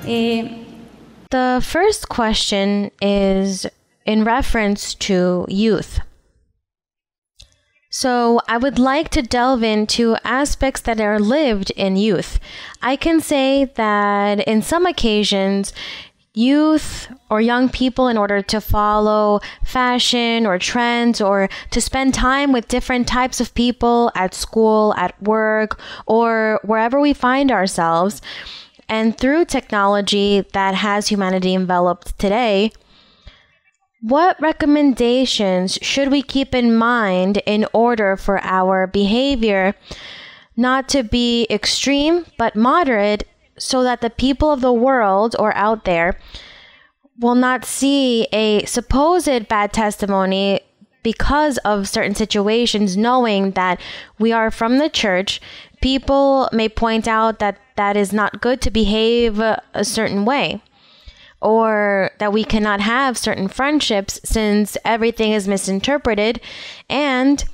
The first question is in reference to youth. So I would like to delve into aspects that are lived in youth. I can say that in some occasions, youth or young people, in order to follow fashion or trends or to spend time with different types of people at school, at work, or wherever we find ourselves, and through technology that has humanity enveloped today, what recommendations should we keep in mind in order for our behavior not to be extreme but moderate, so that the people of the world or out there will not see a supposed bad testimony because of certain situations, knowing that we are from the church? People may point out that that is not good to behave a certain way, or that we cannot have certain friendships since everything is misinterpreted, and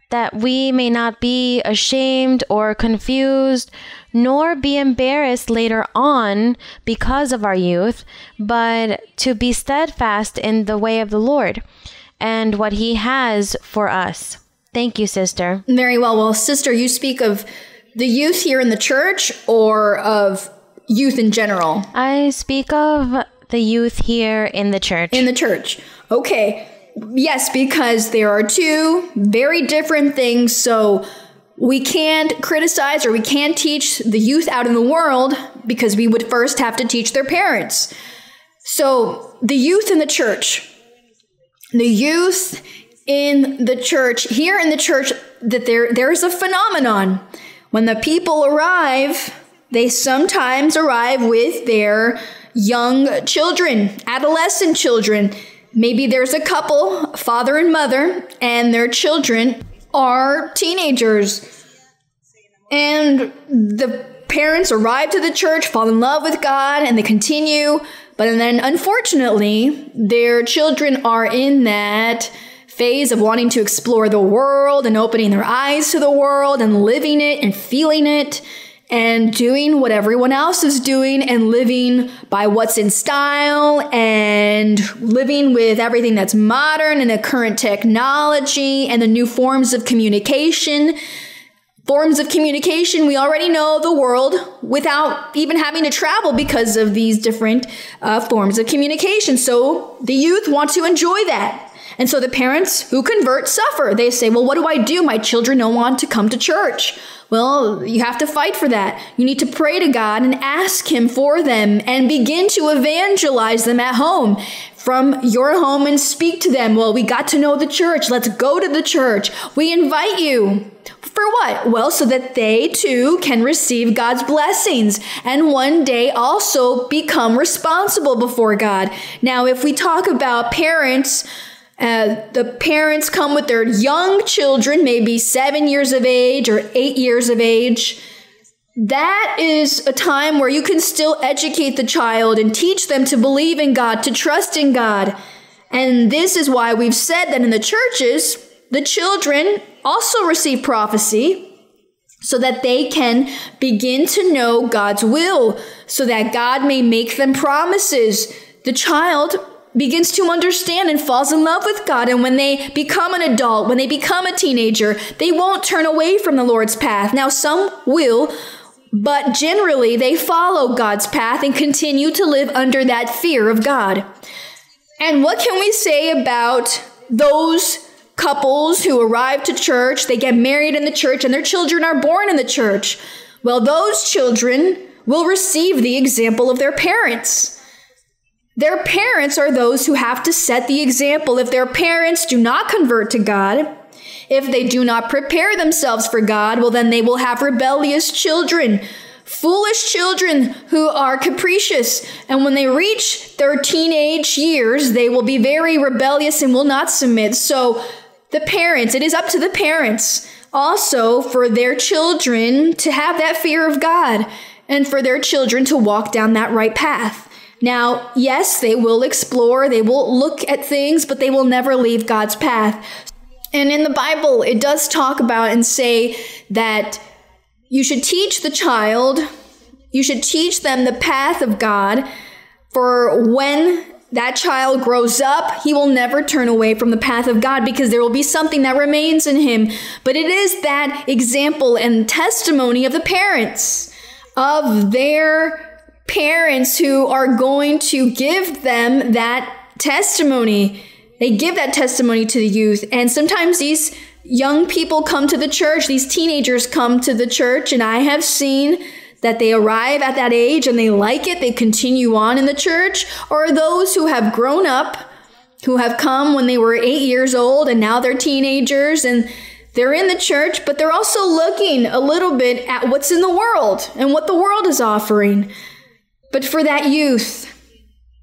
that we may not be ashamed or confused, nor be embarrassed later on because of our youth, but to be steadfast in the way of the Lord and what He has for us. Thank you, sister. Very well. Well, sister, you speak of the youth here in the church or of youth in general? I speak of the youth here in the church. In the church. Okay. Yes, because there are two very different things. So we can't criticize or we can't teach the youth out in the world because we would first have to teach their parents. So the youth in the church, here in the church, that there's a phenomenon. When the people arrive, they sometimes arrive with their young children, adolescent children. Maybe there's a couple, father and mother, and their children are teenagers. And the parents arrive to the church, fall in love with God, and they continue. But then, unfortunately, their children are in that phase of wanting to explore the world and opening their eyes to the world and living it and feeling it and doing what everyone else is doing and living by what's in style and living with everything that's modern and the current technology and the new forms of communication. Forms of communication, we already know the world without even having to travel because of these different forms of communication. So the youth want to enjoy that. And so the parents who convert suffer. They say, well, what do I do? My children don't want to come to church. Well, you have to fight for that. You need to pray to God and ask Him for them and begin to evangelize them at home from your home and speak to them. Well, we got to know the church. Let's go to the church. We invite you. For what? Well, so that they too can receive God's blessings and one day also become responsible before God. Now, if we talk about parents, the parents come with their young children, maybe 7 years of age or 8 years of age. That is a time where you can still educate the child and teach them to believe in God, to trust in God. And this is why we've said that in the churches, the children also receive prophecy so that they can begin to know God's will, so that God may make them promises. The child begins to understand and falls in love with God. And when they become an adult, when they become a teenager, they won't turn away from the Lord's path. Now, some will, but generally they follow God's path and continue to live under that fear of God. And what can we say about those couples who arrive to church, they get married in the church, and their children are born in the church? Well, those children will receive the example of their parents. Their parents are those who have to set the example. If their parents do not convert to God, if they do not prepare themselves for God, well, then they will have rebellious children, foolish children who are capricious. And when they reach their teenage years, they will be very rebellious and will not submit. So the parents, it is up to the parents also for their children to have that fear of God and for their children to walk down that right path. Now, yes, they will explore, they will look at things, but they will never leave God's path. And in the Bible, it does talk about and say that you should teach the child You should teach them the path of God, for when that child grows up, he will never turn away from the path of God because there will be something that remains in him. But it is that example and testimony of the parents, of their parents who are going to give them that testimony. They give that testimony to the youth. And sometimes these young people come to the church, these teenagers come to the church, and I have seen that they arrive at that age and they like it, they continue on in the church, or those who have grown up, who have come when they were 8 years old and now they're teenagers and they're in the church, but they're also looking a little bit at what's in the world and what the world is offering. But for that youth,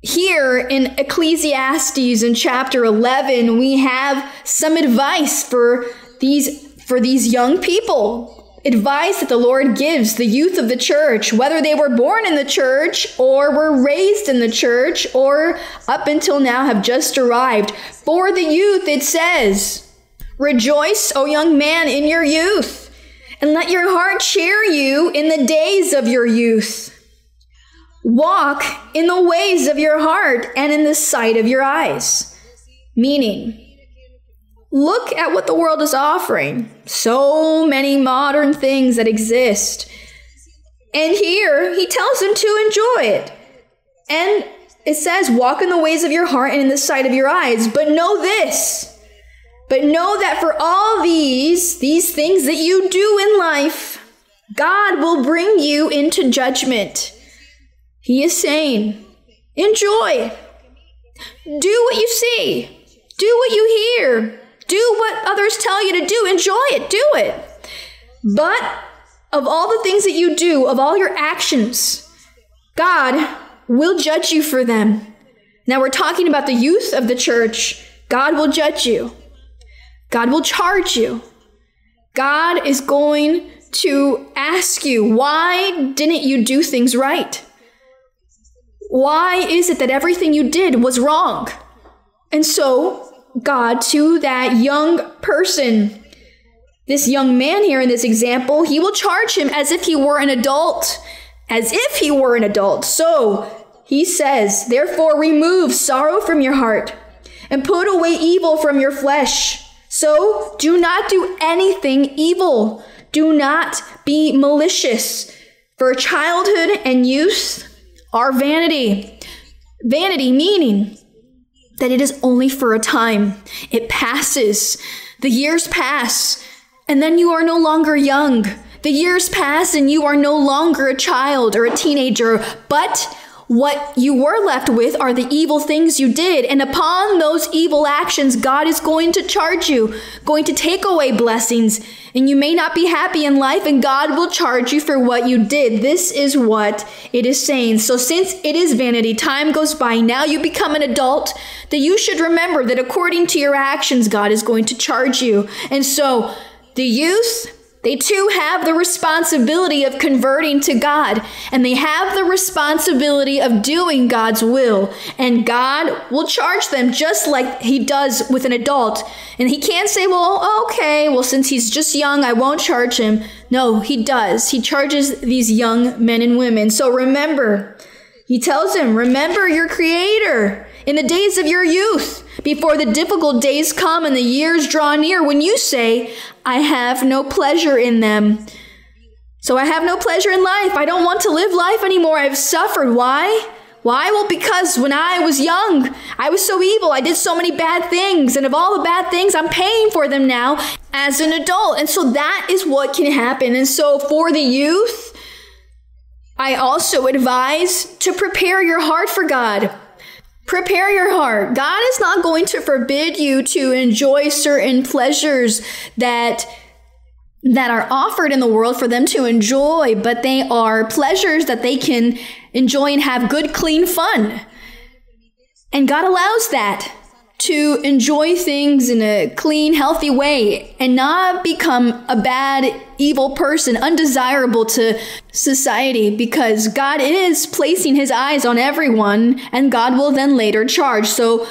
here in Ecclesiastes in chapter 11, we have some advice for these young people. Advice that the Lord gives the youth of the church, whether they were born in the church or were raised in the church or up until now have just arrived. For the youth, it says, "Rejoice, O young man, in your youth, and let your heart cheer you in the days of your youth. Walk in the ways of your heart and in the sight of your eyes." Meaning, look at what the world is offering. So many modern things that exist. And here, he tells them to enjoy it. And it says, walk in the ways of your heart and in the sight of your eyes. But know this. But know that for all these things that you do in life, God will bring you into judgment. He is saying, enjoy. Do what you see. Do what you hear. Do what others tell you to do. Enjoy it. Do it. But of all the things that you do, of all your actions, God will judge you for them. Now we're talking about the youth of the church. God will judge you. God will charge you. God is going to ask you, why didn't you do things right? Why is it that everything you did was wrong? And so God, to that young person, this young man here in this example, he will charge him as if he were an adult. As if he were an adult. So he says, therefore remove sorrow from your heart and put away evil from your flesh. So do not do anything evil. Do not be malicious. For childhood and youth are vanity. Vanity meaning that it is only for a time. It passes. The years pass, and then you are no longer young. The years pass, and you are no longer a child or a teenager, but what you were left with are the evil things you did. And upon those evil actions, God is going to charge you, going to take away blessings. And you may not be happy in life, and God will charge you for what you did. This is what it is saying. So since it is vanity, time goes by, now you become an adult, that you should remember that according to your actions, God is going to charge you. And so the youth, they too have the responsibility of converting to God, and they have the responsibility of doing God's will, and God will charge them just like he does with an adult. And he can't say, well, okay, well, since he's just young, I won't charge him. No, he does. He charges these young men and women. So remember, he tells them, remember your Creator in the days of your youth, before the difficult days come and the years draw near, when you say, I have no pleasure in them. So I have no pleasure in life. I don't want to live life anymore. I've suffered. Why? Why? Well, because when I was young, I was so evil. I did so many bad things. And of all the bad things, I'm paying for them now as an adult. And so that is what can happen. And so for the youth, I also advise to prepare your heart for God. Prepare your heart. God is not going to forbid you to enjoy certain pleasures that are offered in the world for them to enjoy, but they are pleasures that they can enjoy and have good, clean fun. And God allows that, to enjoy things in a clean, healthy way and not become a bad, evil person, undesirable to society, because God is placing his eyes on everyone, and God will then later charge. So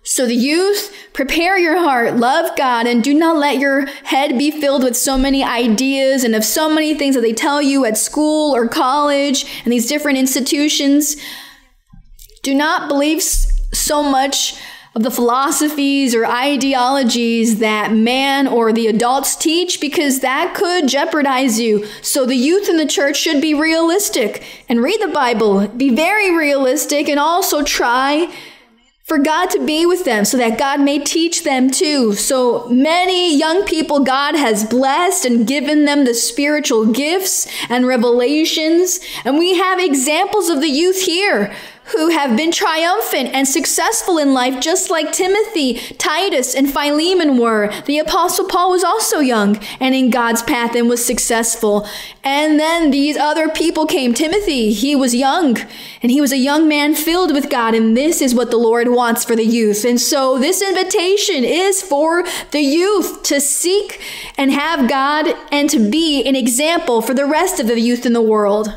So the youth, prepare your heart, love God, and do not let your head be filled with so many ideas and of so many things that they tell you at school or college and these different institutions. Do not believe so much of the philosophies or ideologies that man or the adults teach, because that could jeopardize you. So the youth in the church should be realistic and read the Bible, be very realistic, and also try for God to be with them so that God may teach them too. So many young people God has blessed and given them the spiritual gifts and revelations. And we have examples of the youth here who have been triumphant and successful in life, just like Timothy, Titus, and Philemon were. The Apostle Paul was also young and in God's path and was successful. And then these other people came. Timothy, he was young, and he was a young man filled with God, and this is what the Lord wants for the youth. And so this invitation is for the youth to seek and have God and to be an example for the rest of the youth in the world.